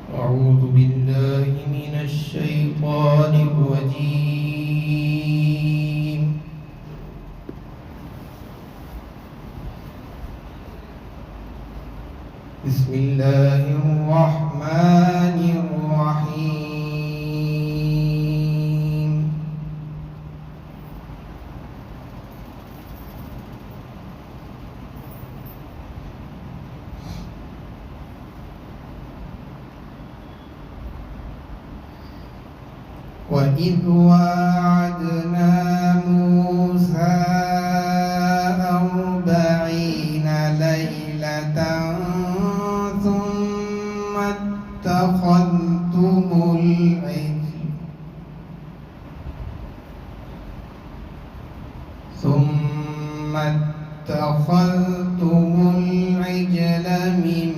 أعوذ بالله من الشيطان الرجيم. بسم الله الرحمن الرحيم. وإذ واعدنا موسى 40 ليلة ثم اتخذتم العجل من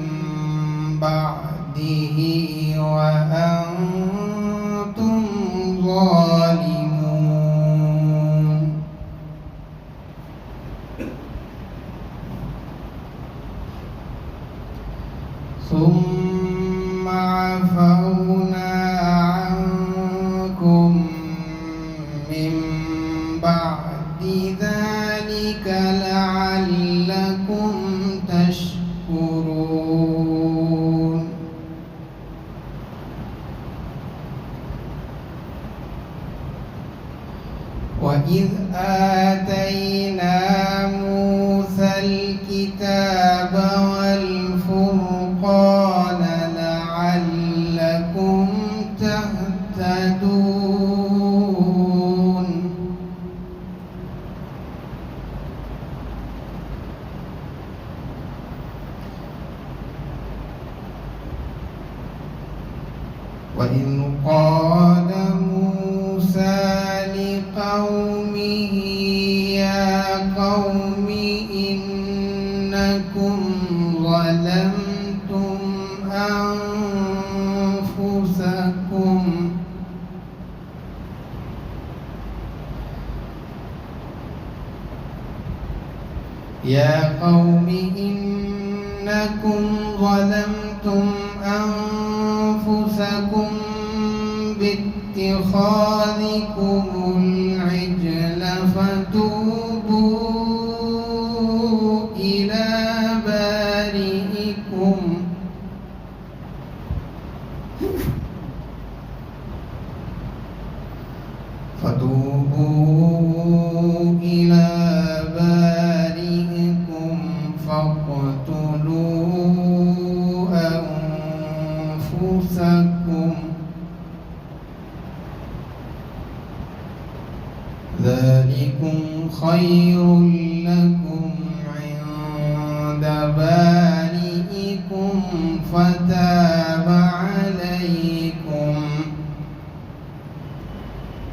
بعده وأنتم ظالمون. ثم عفونا عنكم من بعد ذلك لعلكم تشكرون. وإذ آتينا موسى الكتاب والفرقان لعلكم تهتدون. وإذ قال موسى لقومه يا قوم إنكم ظلمتم أنفسكم باتخاذكم العجل فتوبوا إلى بارئكم فاقتلوا أنفسكم ذلكم خير لكم عند بارئكم فتاب عليكم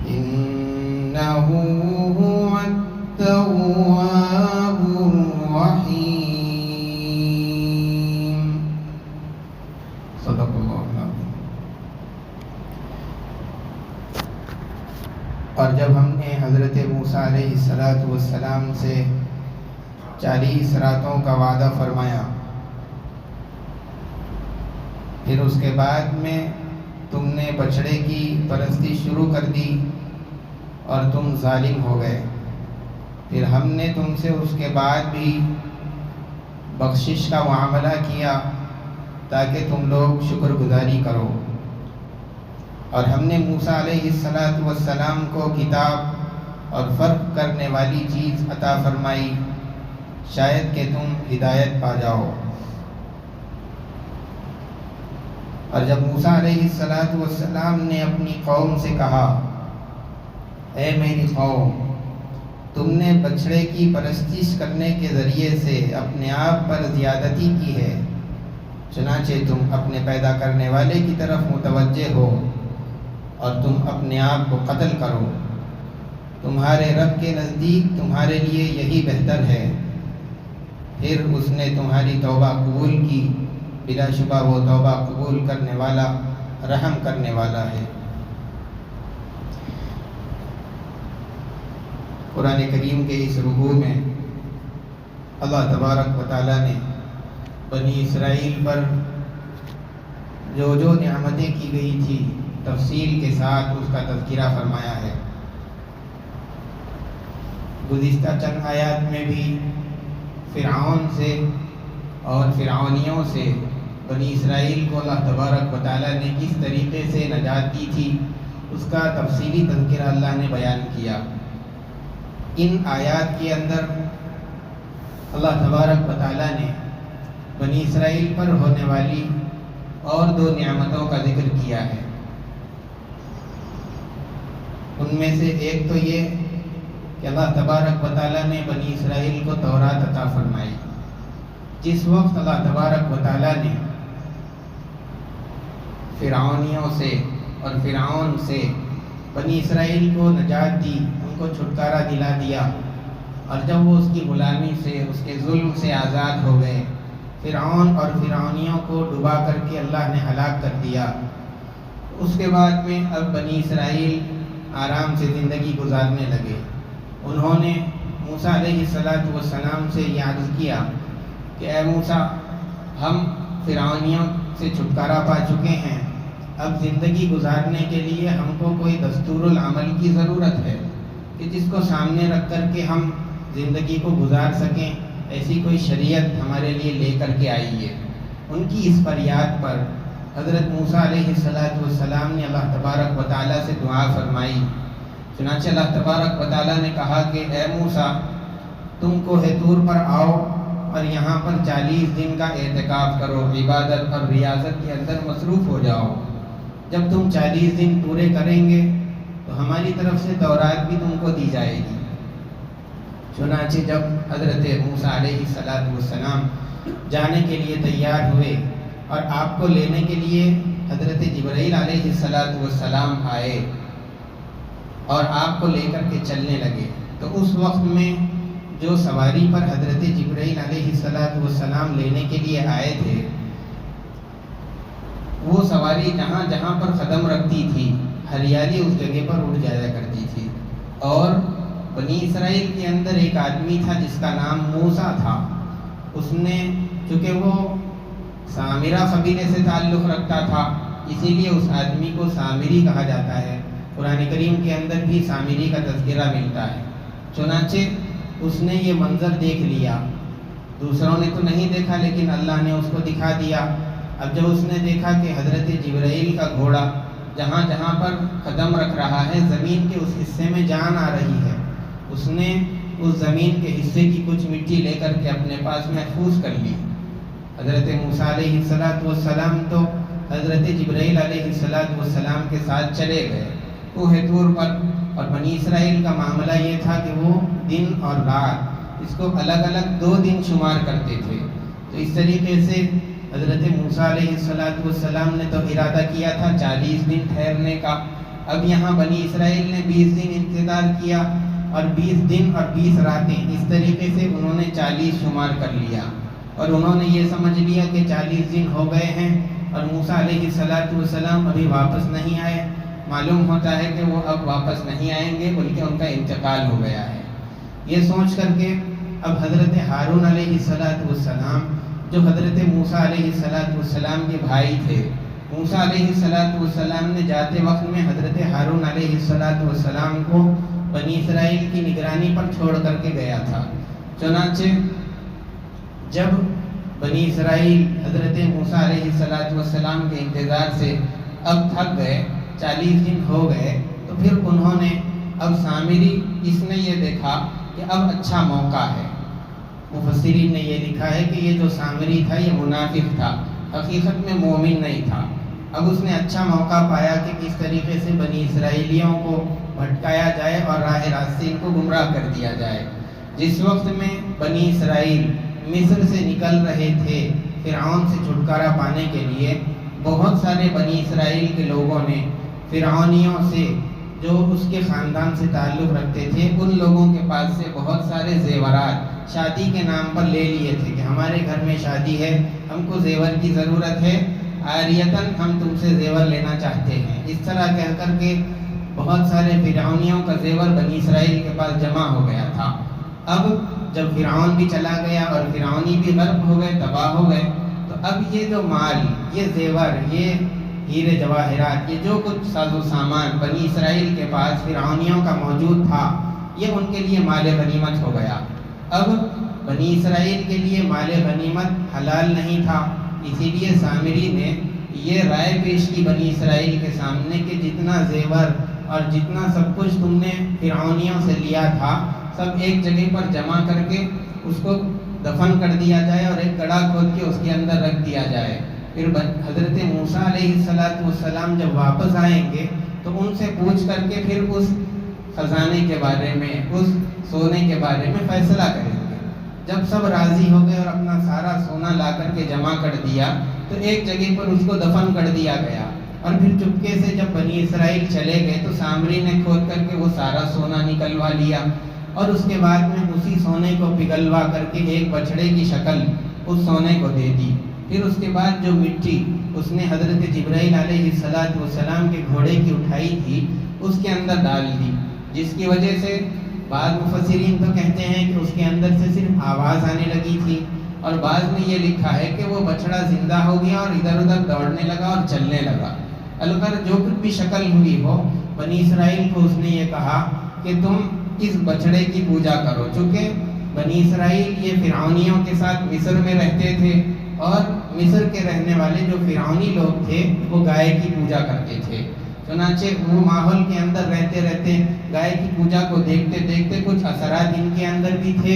إنه هو التواب الرحيم. صدق اللہ العظیم. اور جب ہم نے حضرت موسیٰ علیہ السلام سے 40 راتوں کا وعدہ فرمایا، پھر اس کے بعد میں تم نے بچڑے کی پرستی شروع کر دی اور تم ظالم ہو گئے، پھر ہم نے تم سے اس کے بعد بھی بخشش کا معاملہ کیا تاکہ تم لوگ شکر گزاری کرو، اور ہم نے موسیٰ علیہ السلام کو کتاب اور فرق کرنے والی چیز عطا فرمائی شاید کہ تم ہدایت پا جاؤ۔ اور جب موسیٰ علیہ السلام نے اپنی قوم سے کہا، اے میری قوم، تم نے بچڑے کی پرستش کرنے کے ذریعے سے اپنے آپ پر زیادتی کی ہے، چنانچہ تم اپنے پیدا کرنے والے کی طرف متوجہ ہو اور تم اپنے آپ کو قتل کرو، تمہارے رب کے نزدیک تمہارے لیے یہی بہتر ہے۔ پھر اس نے تمہاری توبہ قبول کی، بلا شبہ وہ توبہ قبول کرنے والا رحم کرنے والا ہے۔ قرآن کریم کے اس رکوع میں اللہ تبارک و تعالیٰ نے بنی اسرائیل پر جو نعمتیں کی گئی تھی تفصیل کے ساتھ اس کا تذکرہ فرمایا ہے۔ گزشتہ چند آیات میں بھی فرعون سے اور فرعونیوں سے بنی اسرائیل کو اللہ تبارک و تعالیٰ نے کس طریقے سے نجات دی تھی اس کا تفصیلی تذکرہ اللہ نے بیان کیا۔ ان آیات کے اندر اللہ تبارک و تعالیٰ نے بنی اسرائیل پر ہونے والی اور 2 نعمتوں کا ذکر کیا ہے۔ ان میں سے ایک تو یہ کہ اللہ تبارک و تعالیٰ نے بنی اسرائیل کو تورات عطا فرمائی۔ جس وقت اللہ تبارک و تعالیٰ نے فرعونیوں سے اور فرعون سے بنی اسرائیل کو نجات دی، ان کو چھٹکارا دلا دیا، اور جب وہ اس کی غلامی سے، اس کے ظلم سے آزاد ہو گئے، فرعون اور فرعونیوں کو ڈبا کر کے اللہ نے ہلاک کر دیا، اس کے بعد میں اب بنی اسرائیل آرام سے زندگی گزارنے لگے۔ انہوں نے موسیٰ علیہ السلام سے یہ عرض کیا کہ اے موسیٰ، ہم فرعونیوں سے چھٹکارا پا چکے ہیں، اب زندگی گزارنے کے لیے ہم کو کوئی دستور العمل کی ضرورت ہے کہ جس کو سامنے رکھ کر کے ہم زندگی کو گزار سکیں، ایسی کوئی شریعت ہمارے لیے لے کر کے آئی ہے۔ ان کی اس فریاد پر حضرت موسیٰ علیہ السلام نے اللہ تبارک و تعالیٰ سے دعا فرمائی۔ چنانچہ اللہ تبارک و تعالیٰ نے کہا کہ اے موسیٰ، تم کوہ طور پر آؤ اور یہاں پر 40 دن کا اعتکاف کرو، عبادت اور ریاضت کے اندر مصروف ہو جاؤ۔ جب تم 40 دن پورے کریں گے تو ہماری طرف سے تورات بھی تم کو دی جائے گی۔ چنانچہ جب حضرت موسیٰ علیہ السلام جانے کے لیے تیار ہوئے اور آپ کو لینے کے لیے حضرت جبرائیل علیہ السلام آئے اور آپ کو لے کر کے چلنے لگے، تو اس وقت میں جو سواری پر حضرت جبرائیل علیہ السلام لینے کے لیے آئے تھے، وہ سواری جہاں جہاں پر قدم رکھتی تھی ہریالی اس جگہ پر اڑ جایا کرتی تھی۔ اور بنی اسرائیل کے اندر ایک آدمی تھا جس کا نام موسیٰ تھا، اس نے چونکہ وہ سامرہ قبیلے سے تعلق رکھتا تھا، اسی لیے اس آدمی کو سامری کہا جاتا ہے۔ قرآن کریم کے اندر بھی سامری کا تذکرہ ملتا ہے۔ چنانچہ اس نے یہ منظر دیکھ لیا، دوسروں نے تو نہیں دیکھا لیکن اللہ نے اس کو دکھا دیا۔ اب جب اس نے دیکھا کہ حضرت جبرائیل کا گھوڑا جہاں جہاں پر قدم رکھ رہا ہے زمین کے اس حصے میں جان آ رہی ہے، اس نے اس زمین کے حصے کی کچھ مٹی لے کر کے اپنے پاس محفوظ کر لی۔ حضرت موسیٰ علیہ السلام تو حضرت جبرائیل علیہ السلام کے ساتھ چلے گئے کوہ طور پر، اور بنی اسرائیل کا معاملہ یہ تھا کہ وہ دن اور رات اس کو الگ الگ 2 دن شمار کرتے تھے۔ تو اس طریقے سے حضرت موسیٰ علیہ السلام نے تو ارادہ کیا تھا 40 دن ٹھہرنے کا، اب یہاں بنی اسرائیل نے 20 دن انتظار کیا، اور 20 دن اور 20 راتیں، اس طریقے سے انہوں نے 40 شمار کر لیا، اور انہوں نے یہ سمجھ لیا کہ 40 دن ہو گئے ہیں اور موسیٰ علیہ السلام ابھی واپس نہیں آئے۔ معلوم ہوتا ہے کہ وہ اب واپس نہیں آئیں گے بلکہ ان کا انتقال ہو گیا ہے۔ یہ سوچ کر کے اب حضرت ہارون علیہ السلام جو حضرت موسیٰ علیہ السلام کے بھائی تھے، موسیٰ علیہ السلام نے جاتے وقت میں حضرت ہارون علیہ السلام کو بنی اسرائیل کی نگرانی پر چھوڑ کر کے گیا تھا۔ چنانچہ جب بنی اسرائیل حضرت موسیٰ علیہ السلام کے انتظار سے اب تھک گئے، 40 دن ہو گئے، تو پھر انہوں نے اب سامری اس نے یہ دیکھا کہ اب اچھا موقع ہے۔ مفسرین نے یہ لکھا ہے کہ یہ جو سامری تھا یہ منافق تھا، حقیقت میں مومن نہیں تھا۔ اب اس نے اچھا موقع پایا کہ کس طریقے سے بنی اسرائیلیوں کو بھٹکایا جائے اور راہ راست سے ان کو گمراہ کر دیا جائے۔ جس وقت میں بنی اسرائیل مصر سے نکل رہے تھے فرعون سے چھٹکارا پانے کے لیے، بہت سارے بنی اسرائیل کے لوگوں نے فرعونیوں سے جو اس کے خاندان سے تعلق رکھتے تھے ان لوگوں کے پاس سے بہت سارے زیورات شادی کے نام پر لے لیے تھے کہ ہمارے گھر میں شادی ہے، ہم کو زیور کی ضرورت ہے، عاریتاً ہم تم سے زیور لینا چاہتے ہیں۔ اس طرح کہہ کر کے بہت سارے فرعونیوں کا زیور بنی اسرائیل کے پاس جمع ہو گیا تھا۔ اب جب فرعون بھی چلا گیا اور فرعونی بھی غرق ہو گئے، تباہ ہو گئے، تو اب یہ جو مال، یہ زیور، یہ ہیرے جواہرات، یہ جو کچھ ساز و سامان بنی اسرائیل کے پاس فرعونیوں کا موجود تھا، یہ ان کے لیے مال غنیمت ہو گیا۔ اب بنی اسرائیل کے لیے مال غنیمت حلال نہیں تھا، اسی لیے سامری نے یہ رائے پیش کی بنی اسرائیل کے سامنے کہ جتنا زیور اور جتنا سب کچھ تم نے فرعونیوں سے لیا تھا، سب ایک جگہ پر جمع کر کے اس کو دفن کر دیا جائے اور ایک گڑھا کھود کے اس کے اندر رکھ دیا جائے۔ پھر حضرت موسیٰ علیہ السلام جب واپس آئیں گے تو ان سے پوچھ کر کے پھر اس خزانے کے بارے میں، اس سونے کے بارے میں فیصلہ کریں گے۔ جب سب راضی ہو گئے اور اپنا سارا سونا لا کر کے جمع کر دیا تو ایک جگہ پر اس کو دفن کر دیا گیا، اور پھر چپکے سے جب بنی اسرائیل چلے گئے تو سامری نے کھود کر کے وہ سارا سونا نکلوا لیا، اور اس کے بعد میں اسی سونے کو پگھلوا کر کے ایک بچڑے کی شکل اس سونے کو دے دی۔ پھر اس کے بعد جو مٹی اس نے حضرت جبرائیل علیہ السلام کے گھوڑے کی اٹھائی تھی اس کے اندر ڈال دی، جس کی وجہ سے بعض مفسرین تو کہتے ہیں کہ اس کے اندر سے صرف آواز آنے لگی تھی، اور بعض نے یہ لکھا ہے کہ وہ بچڑا زندہ ہو گیا اور ادھر ادھر دوڑنے لگا اور چلنے لگا۔ البتہ جو کچھ بھی شکل ہوئی ہو، بنی اسرائیل کو اس نے یہ کہا کہ تم اس بچڑے کی پوجا کرو، چونکہ بنی اسرائیل یہ فرعونیوں کے ساتھ مصر میں رہتے تھے، اور مصر کے رہنے والے جو فرعونی لوگ تھے وہ گائے کی پوجا کرتے تھے۔ چنانچہ وہ ماحول کے اندر رہتے رہتے گائے کی پوجا کو دیکھتے دیکھتے کچھ اثرات ان کے اندر بھی تھے۔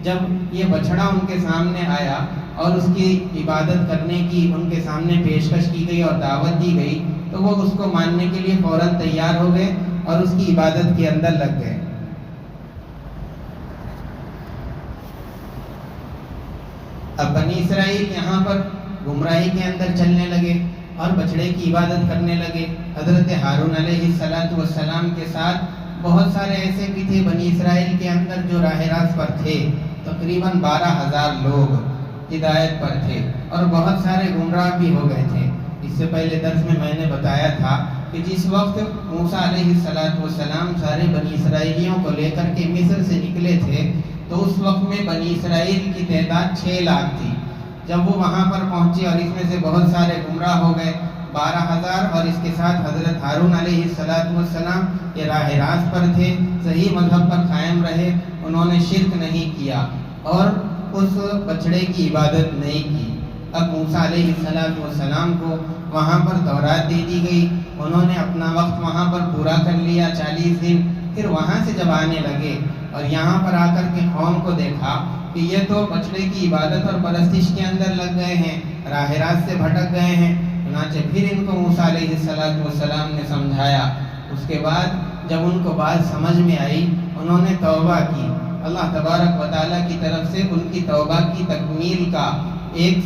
جب یہ بچڑا ان کے سامنے آیا اور اس کی عبادت کرنے کی ان کے سامنے پیشکش کی گئی اور دعوت دی گئی تو وہ اس کو ماننے کے لیے فوراً تیار ہو گئے اور اس کی عبادت کے اندر لگ گئے۔ اب بنی اسرائیل یہاں پر گمراہی کے اندر چلنے لگے اور بچڑے کی عبادت کرنے لگے۔ حضرت ہارون علیہ السلام کے ساتھ بہت سارے ایسے بھی تھے بنی اسرائیل کے اندر جو راہ راست پر تھے، تقریباً 12,000 لوگ ہدایت پر تھے، اور بہت سارے گمراہ بھی ہو گئے تھے۔ اس سے پہلے درس میں نے بتایا تھا کہ جس وقت موسیٰ علیہ السلام سارے بنی اسرائیلیوں کو لے کر کے مصر سے نکلے تھے تو اس وقت میں بنی اسرائیل کی تعداد 6 لاکھ تھی۔ جب وہ وہاں پر پہنچے اور اس میں سے بہت سارے گمراہ ہو گئے 12,000، اور اس کے ساتھ حضرت ہارون علیہ السلام یہ راہ راست پر تھے، صحیح مذہب پر قائم رہے، انہوں نے شرک نہیں کیا اور اس بچڑے کی عبادت نہیں کی۔ اب موسیٰ علیہ السلام کو وہاں پر تورات دے دی گئی، انہوں نے اپنا وقت وہاں پر پورا کر لیا 40 دن۔ پھر وہاں سے جب آنے لگے اور یہاں پر آ کر کے قوم کو دیکھا کہ یہ تو بچڑے کی عبادت اور پرستش کے اندر لگ گئے ہیں، راہ راست سے بھٹک گئے ہیں، چنانچہ پھر ان کو موسیٰ علیہ السلام نے سمجھایا۔ اس کے بعد جب ان کو بات سمجھ میں آئی انہوں نے توبہ کی۔ اللہ تبارک و تعالیٰ کی طرف سے ان کی توبہ کی تکمیل کا ایک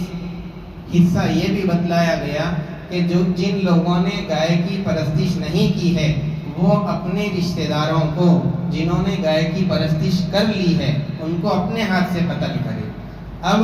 حصہ یہ بھی بتلایا گیا کہ جن لوگوں نے گائے کی پرستش نہیں کی ہے وہ اپنے رشتہ داروں کو جنہوں نے گائے کی پرستش کر لی ہے ان کو اپنے ہاتھ سے قتل کرے۔ اب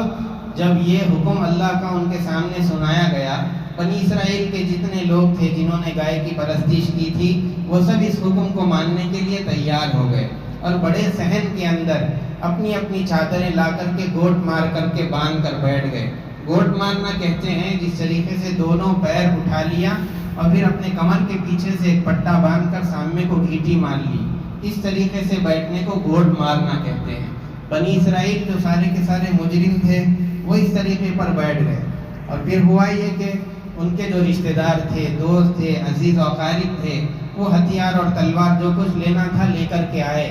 جب یہ حکم اللہ کا ان کے سامنے سنایا گیا، بنی اسرائیل کے جتنے لوگ تھے جنہوں نے گائے کی پرستش کی تھی وہ سب اس حکم کو ماننے کے لیے تیار ہو گئے، اور بڑے صحن کے اندر اپنی اپنی چادریں لا کر کے گوٹ مار کر کے باندھ کر بیٹھ گئے۔ گوٹ مارنا کہتے ہیں جس طریقے سے دونوں پیر اٹھا لیا اور پھر اپنے کمر کے پیچھے سے ایک پٹا باندھ کر سامنے کو گھیٹی مار لی، اس طریقے سے بیٹھنے کو گوٹ مارنا کہتے ہیں۔ بنی اسرائیل جو سارے کے سارے مجرم تھے وہ اس طریقے پر بیٹھ گئے، اور پھر ہوا یہ کہ ان کے جو رشتہ دار تھے، دوست تھے، عزیز و اقارب تھے، وہ ہتھیار اور تلوار جو کچھ لینا تھا لے کر کے آئے۔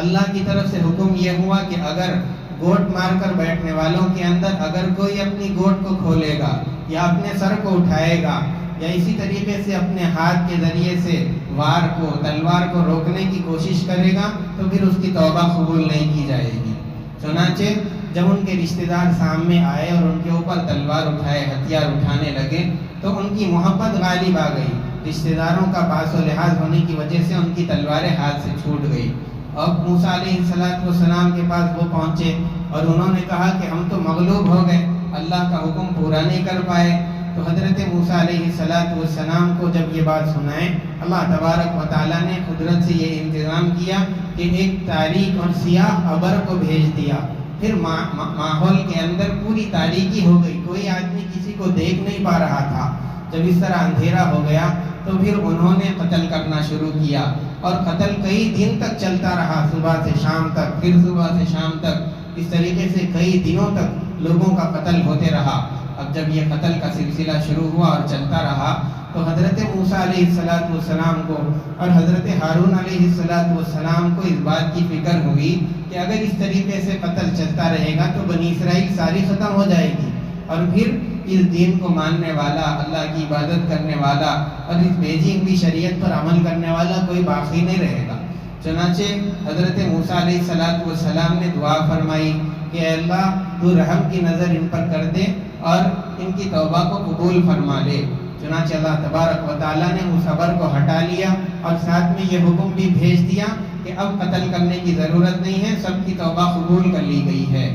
اللہ کی طرف سے حکم یہ ہوا کہ اگر گوٹ مار کر بیٹھنے والوں کے اندر اگر کوئی اپنی گوٹ کو کھولے گا یا اپنے سر کو اٹھائے گا یا اسی طریقے سے اپنے ہاتھ کے ذریعے سے وار کو، تلوار کو روکنے کی کوشش کرے گا تو پھر اس کی توبہ قبول نہیں کی جائے گی۔ چنانچہ جب ان کے رشتہ دار سامنے آئے اور ان کے اوپر تلوار اٹھائے، ہتھیار اٹھانے لگے تو ان کی محبت غالب آ گئی، رشتہ داروں کا پاس و لحاظ ہونے کی وجہ سے ان کی تلواریں ہاتھ سے چھوٹ گئی۔ اب موسیٰ علیہ السلام کے پاس وہ پہنچے اور انہوں نے کہا کہ ہم تو مغلوب ہو گئے، اللہ کا حکم پورا نہیں کر پائے۔ تو حضرت موسیٰ علیہ السلام کو جب یہ بات سنائے، اللہ تبارک و تعالیٰ نے قدرت سے یہ انتظام کیا کہ ایک تاریک اور سیاہ ابر کو بھیج دیا، پھر ماحول کے اندر پوری تاریکی ہو گئی، کوئی آدمی کسی کو دیکھ نہیں پا رہا تھا. جب اس طرح اندھیرا ہو گیا تو پھر انہوں نے قتل کرنا شروع کیا اور قتل کئی دن تک چلتا رہا, صبح سے شام تک, پھر صبح سے شام تک. اس طریقے سے کئی دنوں تک لوگوں کا قتل ہوتے رہا. اب جب یہ قتل کا سلسلہ شروع ہوا اور چلتا رہا تو حضرت موسیٰ علیہ السلام کو اور حضرت ہارون علیہ السلام کو اس بات کی فکر ہوئی کہ اگر اس طریقے سے قتل چلتا رہے گا تو بنی اسرائیل ساری ختم ہو جائے گی اور پھر اس دین کو ماننے والا, اللہ کی عبادت کرنے والا اور اس بھیجی ہوئی شریعت پر عمل کرنے والا کوئی باقی نہیں رہے گا. چنانچہ حضرت موسیٰ علیہ السلام نے دعا فرمائی کہ اے اللہ تو رحم کی نظر ان پر کر دے اور ان کی توبہ کو قبول فرما لے. چنانچہ اللہ تبارک و تعالیٰ نے اس خبر کو ہٹا لیا اور ساتھ میں یہ حکم بھی بھیج دیا کہ اب قتل کرنے کی ضرورت نہیں ہے, سب کی توبہ قبول کر لی گئی ہے.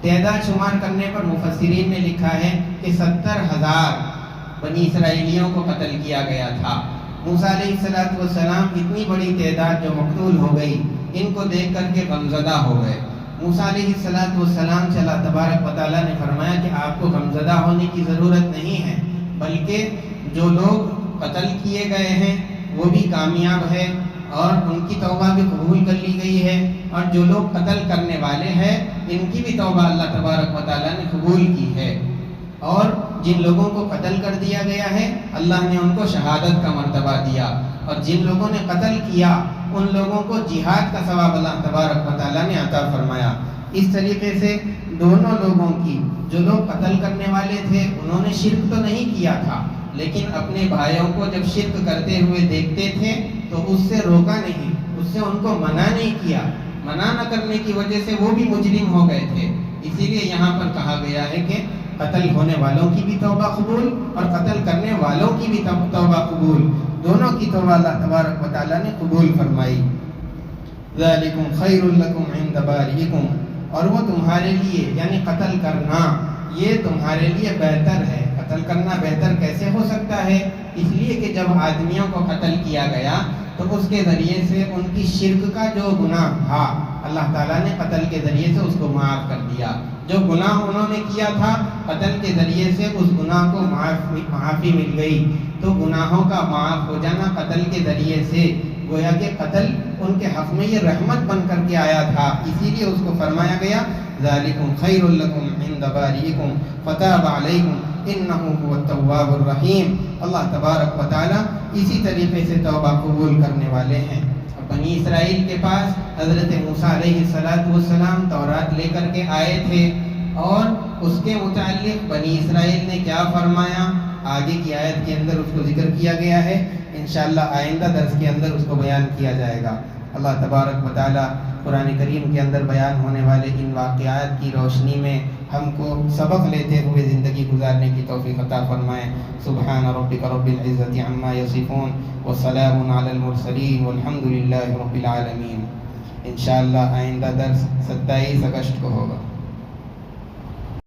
تعداد شمار کرنے پر مفسرین نے لکھا ہے کہ 70,000 بنی اسرائیلیوں کو قتل کیا گیا تھا. موسیٰ علیہ السلام اتنی بڑی تعداد جو مقتول ہو گئی, ان کو دیکھ کر کے غمزدہ ہو گئے. موسیٰ علیہ السلام سے اللہ تبارک و تعالیٰ نے فرمایا کہ آپ کو غمزدہ ہونے کی ضرورت نہیں ہے, بلکہ جو لوگ قتل کیے گئے ہیں وہ بھی کامیاب ہے اور ان کی توبہ بھی قبول کر لی گئی ہے, اور جو لوگ قتل کرنے والے ہیں ان کی بھی توبہ اللہ تبارک و تعالیٰ نے قبول کی ہے. اور جن لوگوں کو قتل کر دیا گیا ہے اللہ نے ان کو شہادت کا مرتبہ دیا, اور جن لوگوں نے قتل کیا ان لوگوں کو جہاد کا ثواب اللہ تبارک و تعالیٰ نے عطا فرمایا. اس طریقے سے دونوں لوگوں کی, جو لوگ قتل کرنے والے تھے انہوں نے شرک تو نہیں کیا تھا, لیکن اپنے بھائیوں کو جب شرک کرتے ہوئے دیکھتے تھے تو اس سے روکا نہیں, اس سے ان کو منع نہیں کیا. منع نہ کرنے کی وجہ سے وہ بھی مجرم ہو گئے تھے. اسی لیے یہاں پر کہا گیا ہے کہ قتل ہونے والوں کی بھی توبہ قبول اور قتل کرنے والوں کی بھی توبہ قبول, دونوں کی توبہ اللہ تبارک و تعالیٰ نے قبول فرمائی. ذالکم خیر لکم عند باریکم, اور وہ تمہارے لیے یعنی قتل کرنا یہ تمہارے لیے بہتر ہے. قتل کرنا بہتر کیسے ہو سکتا ہے؟ اس لیے کہ جب آدمیوں کو قتل کیا گیا تو اس کے ذریعے سے ان کی شرک کا جو گناہ تھا اللہ تعالیٰ نے قتل کے ذریعے سے اس کو معاف کر دیا. جو گناہ انہوں نے کیا تھا قتل کے ذریعے سے اس گناہ کو معافی مل گئی. تو گناہوں کا معاف ہو جانا قتل کے ذریعے سے گویا کہ قتل ان کے حق میں یہ رحمت بن کر کے آیا تھا, اسی لیے اس کو فرمایا گیا ذالکم خیر لکم عند باریکم فتاب علیکم انہ هو التواب الرحیم. اللہ تبارک و تعالیٰ اسی طریقے سے توبہ قبول کرنے والے ہیں. بنی اسرائیل کے پاس حضرت موسیٰ علیہ السلام تورات لے کر کے آئے تھے, اور اس کے متعلق بنی اسرائیل نے کیا فرمایا آگے کی آیت کے اندر اس کو ذکر کیا گیا ہے. انشاءاللہ آئندہ درس کے اندر اس کو بیان کیا جائے گا. اللہ تبارک و تعالیٰ قرآن کریم کے اندر بیان ہونے والے ان واقعات کی روشنی میں ہم کو سبق لیتے ہوئے زندگی گزارنے کی توفیق عطا فرمائے. سبحان ربک رب العزت عما یصفون وسلام علی المرسلین والحمد للہ رب العالمین. انشاءاللہ آئندہ درس 27 اگست کو ہوگا.